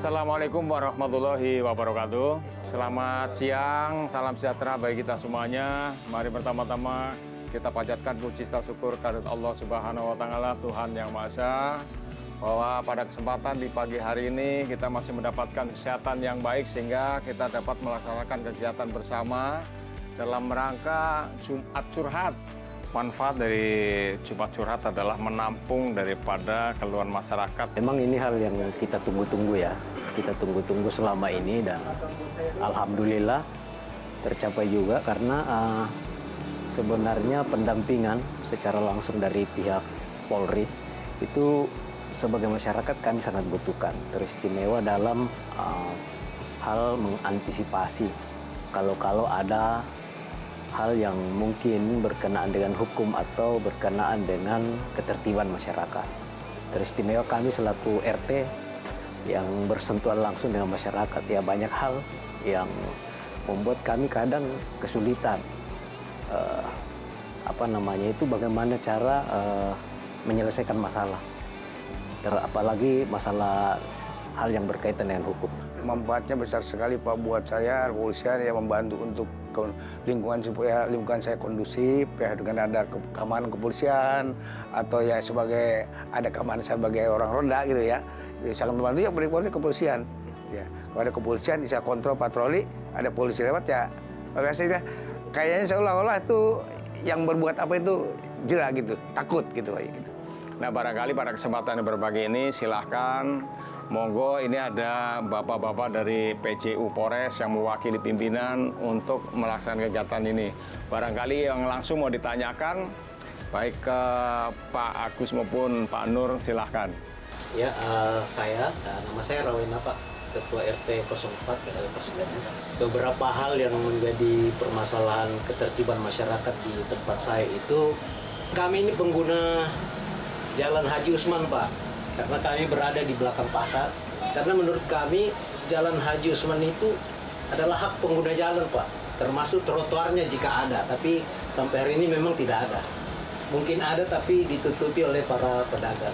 Assalamualaikum warahmatullahi wabarakatuh. Selamat siang, salam sejahtera bagi kita semuanya. Mari pertama-tama kita panjatkan puji syukur kehadirat Allah Subhanahu wa Ta'ala, Tuhan Yang Maha Esa, bahwa pada kesempatan di pagi hari ini kita masih mendapatkan kesehatan yang baik sehingga kita dapat melaksanakan kegiatan bersama dalam rangka Jumat Curhat. Manfaat dari Jumat Curhat adalah menampung daripada keluhan masyarakat. Memang ini hal yang kita tunggu-tunggu ya. Kita tunggu-tunggu selama ini dan alhamdulillah tercapai juga karena sebenarnya pendampingan secara langsung dari pihak Polri itu sebagai masyarakat kami sangat butuhkan. Teristimewa dalam hal mengantisipasi kalau ada hal yang mungkin berkenaan dengan hukum atau berkenaan dengan ketertiban masyarakat. Teristimewa kami selaku RT yang bersentuhan langsung dengan masyarakat, ya banyak hal yang membuat kami kadang kesulitan. Bagaimana cara menyelesaikan masalah, apalagi masalah hal yang berkaitan dengan hukum. Manfaatnya besar sekali Pak buat saya, kepolisian yang membantu untuk lingkungan supaya lingkungan saya kondusif ya, dengan ada keamanan kepolisian atau ya sebagai ada keamanan sebagai orang roda gitu ya. Jadi sangat membantu ya paling kepolisian. Ya, kalau ada kepolisian bisa kontrol patroli, ada polisi lewat ya. Makasih ya. Kayaknya seolah-olah itu yang berbuat apa itu jerah gitu, takut gitu kayak gitu. Nah, barangkali pada kesempatan yang berbagi ini silahkan monggo, ini ada bapak-bapak dari PJU Polres yang mewakili pimpinan untuk melaksanakan kegiatan ini. Barangkali yang langsung mau ditanyakan, baik ke Pak Agus maupun Pak Nur, silahkan. Ya, nama saya Rawena Pak, Ketua RT 04 Desa. Beberapa hal yang menjadi permasalahan ketertiban masyarakat di tempat saya itu, kami ini pengguna Jalan Haji Usman Pak. Karena kami berada di belakang pasar, karena menurut kami Jalan Haji Usman itu adalah hak pengguna jalan Pak, termasuk trotoarnya jika ada, tapi sampai hari ini memang tidak ada. Mungkin ada tapi ditutupi oleh para pedagang.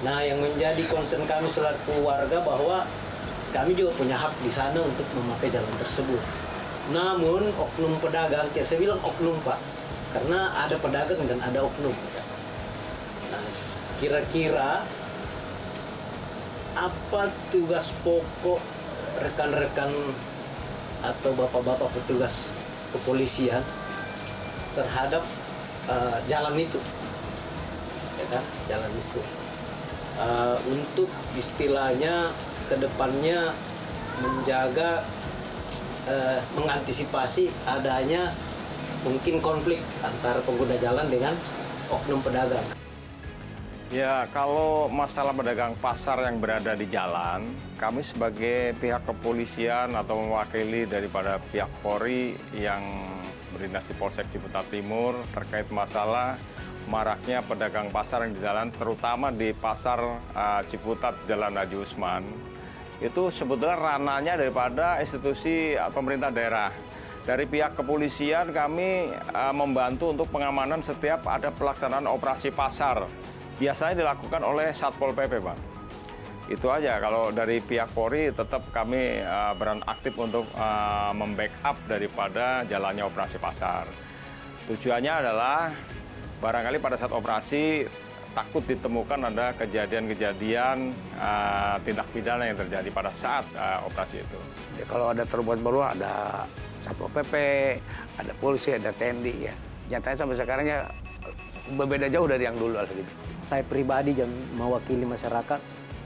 Nah, yang menjadi concern kami selaku warga bahwa kami juga punya hak di sana untuk memakai jalan tersebut. Namun oknum pedagang, saya bilang oknum Pak, karena ada pedagang dan ada oknum. Nah, kira-kira apa tugas pokok rekan-rekan atau bapak-bapak petugas kepolisian terhadap jalan itu, ya kan? Jalan itu untuk istilahnya kedepannya menjaga mengantisipasi adanya mungkin konflik antara pengguna jalan dengan oknum pedagang. Ya, kalau masalah pedagang pasar yang berada di jalan, kami sebagai pihak kepolisian atau mewakili daripada pihak Polri yang berdinas di Polsek Ciputat Timur terkait masalah maraknya pedagang pasar yang di jalan, terutama di pasar Ciputat Jalan Haji Usman, itu sebetulnya ranahnya daripada institusi atau pemerintah daerah. Dari pihak kepolisian kami membantu untuk pengamanan setiap ada pelaksanaan operasi pasar. Biasanya dilakukan oleh Satpol PP, Pak. Itu aja. Kalau dari pihak Polri tetap kami berperan aktif untuk membackup daripada jalannya operasi pasar. Tujuannya adalah barangkali pada saat operasi takut ditemukan ada kejadian-kejadian tindak pidana yang terjadi pada saat operasi itu. Ya, kalau ada terbuat baru ada Satpol PP, ada polisi, ada TNI ya. Nyatanya sampai sekarang ya berbeda jauh dari yang dulu lah gitu. Saya pribadi yang mewakili masyarakat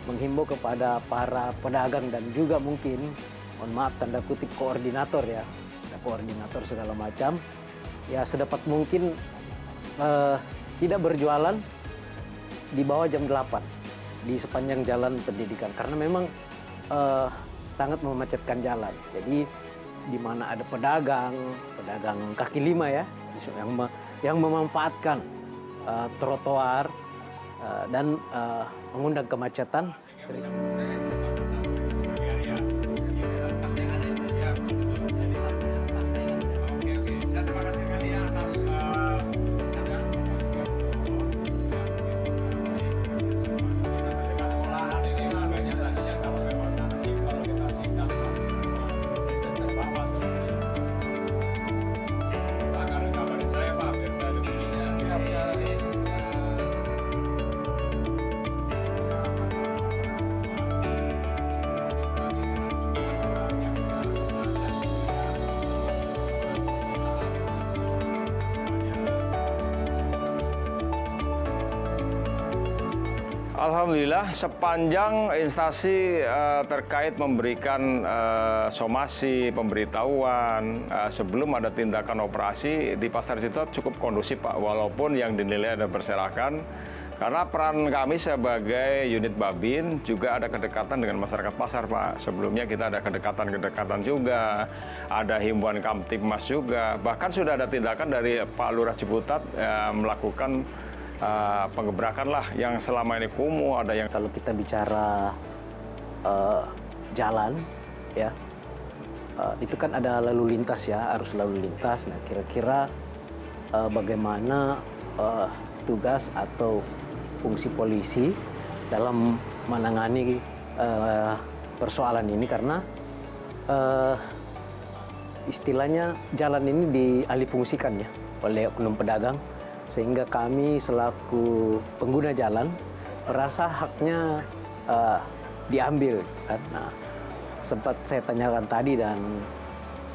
menghimbau kepada para pedagang dan juga mungkin, mohon maaf tanda kutip, koordinator ya, koordinator segala macam, ya sedapat mungkin tidak berjualan di bawah jam 8 di sepanjang jalan pendidikan karena memang sangat memacetkan jalan. Jadi di mana ada pedagang kaki lima ya, yang memanfaatkan trotoar dan mengundang kemacetan. Alhamdulillah, sepanjang instansi terkait memberikan somasi, pemberitahuan sebelum ada tindakan operasi di Pasar Citop cukup kondusif, Pak. Walaupun yang dinilai ada berserakan, karena peran kami sebagai unit Babin juga ada kedekatan dengan masyarakat pasar, Pak. Sebelumnya kita ada kedekatan juga, ada himbauan Kamtibmas juga. Bahkan sudah ada tindakan dari Pak Lurah Ciputat melakukan penggebrakan lah yang selama ini kumuh, ada yang Kalau kita bicara jalan, ya itu kan ada lalu lintas ya, arus lalu lintas. Nah, kira-kira bagaimana tugas atau fungsi polisi dalam menangani persoalan ini, karena istilahnya jalan ini dialihfungsikan ya oleh oknum pedagang, sehingga kami selaku pengguna jalan merasa haknya diambil kan. Nah, sempat saya tanyakan tadi dan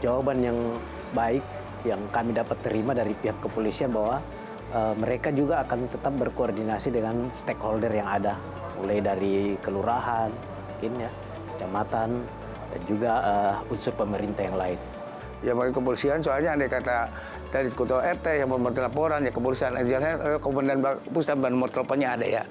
jawaban yang baik yang kami dapat terima dari pihak kepolisian bahwa mereka juga akan tetap berkoordinasi dengan stakeholder yang ada, mulai dari kelurahan, mungkin ya, kecamatan, dan juga unsur pemerintah yang lain. Ya bagi kepolisian, soalnya andai kata dari ketua RT yang membuat laporan, ya kepolisian, komandan pusat dan nomor teleponnya ada ya.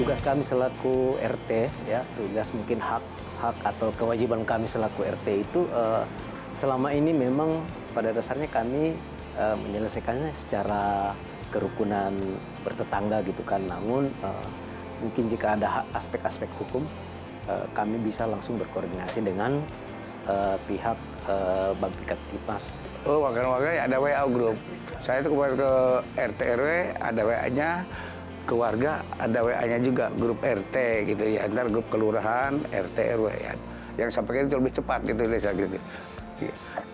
Tugas kami selaku RT, ya, tugas mungkin hak atau kewajiban kami selaku RT itu selama ini memang pada dasarnya kami menyelesaikannya secara kerukunan bertetangga gitu kan. Namun mungkin jika ada aspek-aspek hukum, kami bisa langsung berkoordinasi dengan pihak Babin Kamtibmas. Oh, warga-warga ada WA group. Saya itu ke RT RW ada WA-nya. Keluarga ada WA-nya juga, grup RT gitu ya, antar grup kelurahan, RT, RW ya. Yang sampaikan itu lebih cepat gitu, gitu.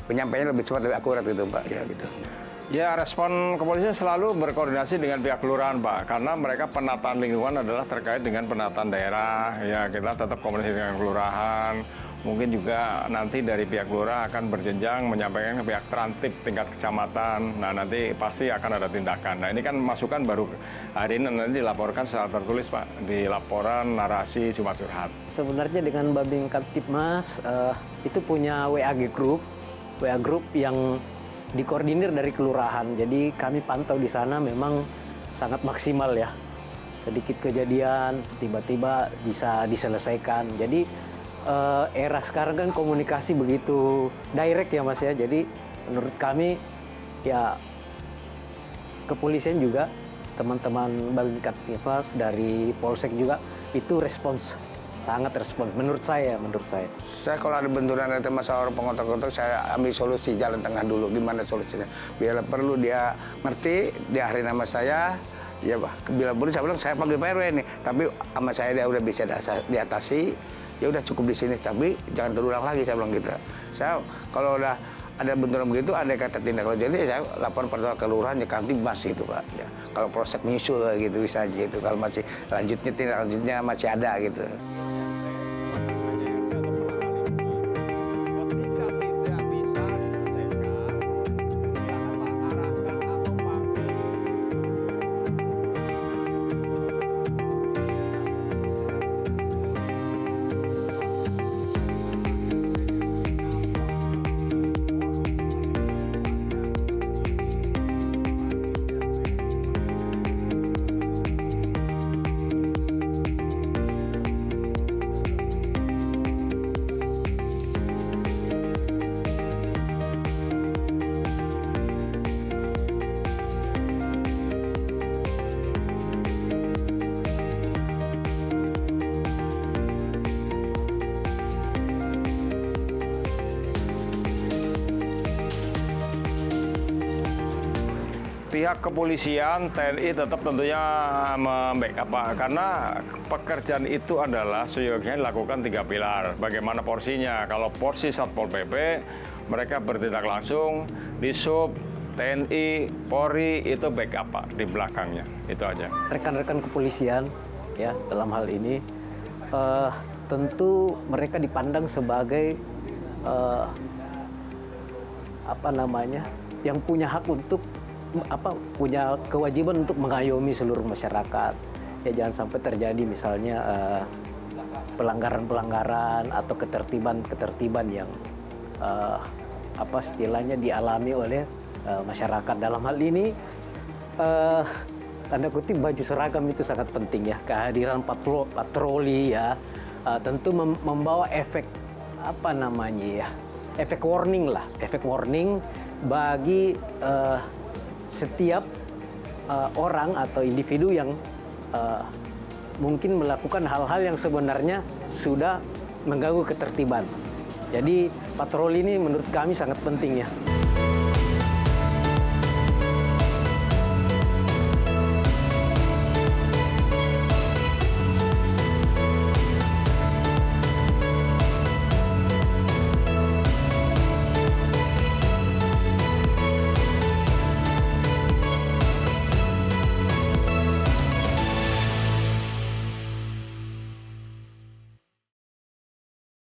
Penyampaiannya lebih cepat, lebih akurat gitu, Pak, ya gitu. Ya, respon kepolisian selalu berkoordinasi dengan pihak kelurahan, Pak, karena mereka penataan lingkungan adalah terkait dengan penataan daerah. Ya, kita tetap komunikasi dengan kelurahan. Mungkin juga nanti dari pihak kelurahan akan berjenjang menyampaikan ke pihak Trantip tingkat kecamatan. Nah, nanti pasti akan ada tindakan. Nah, ini kan masukan baru hari ini nanti dilaporkan secara tertulis, Pak, di laporan narasi Jumat Curhat. Sebenarnya dengan Babin Kamtibmas itu punya WA group yang dikoordinir dari kelurahan. Jadi kami pantau di sana memang sangat maksimal ya. Sedikit kejadian tiba-tiba bisa diselesaikan. Jadi era sekarang kan komunikasi begitu direct ya Mas ya. Jadi menurut kami ya kepolisian juga, teman-teman Babin Kamtibmas dari Polsek juga itu sangat respons menurut saya. Saya kalau ada benturan ada masalah orang pengotor-kotor, saya ambil solusi jalan tengah dulu. Gimana solusinya? Bila perlu dia ngerti, dia hari nama saya, ya bila perlu saya bilang saya panggil Pak RW nih, tapi sama saya dia udah bisa diatasi. Ya udah cukup di sini, tapi jangan terulang lagi, saya bilang gitu. Saya kalau udah ada benturan begitu, ada kata tindak lanjut, jadi saya laporan pada kelurahan ya Kamtibmas gitu, Pak. Ya, kalau proses menyusul gitu bisa aja gitu. Kalau masih tindak lanjutnya masih ada gitu. pihak kepolisian, TNI tetap tentunya membackup Pak, karena pekerjaan itu adalah seyogianya dilakukan 3 pilar. Bagaimana porsinya? Kalau porsi Satpol PP, mereka bertindak langsung, di sub, TNI, Polri itu backup Pak di belakangnya, itu aja. Rekan-rekan kepolisian ya dalam hal ini tentu mereka dipandang sebagai yang punya hak untuk punya kewajiban untuk mengayomi seluruh masyarakat. Ya jangan sampai terjadi misalnya pelanggaran-pelanggaran atau ketertiban yang istilahnya dialami oleh masyarakat. Dalam hal ini tanda kutip baju seragam itu sangat penting ya. Kehadiran patroli ya tentu membawa efek efek warning bagi setiap orang atau individu yang mungkin melakukan hal-hal yang sebenarnya sudah mengganggu ketertiban. Jadi patroli ini menurut kami sangat penting ya.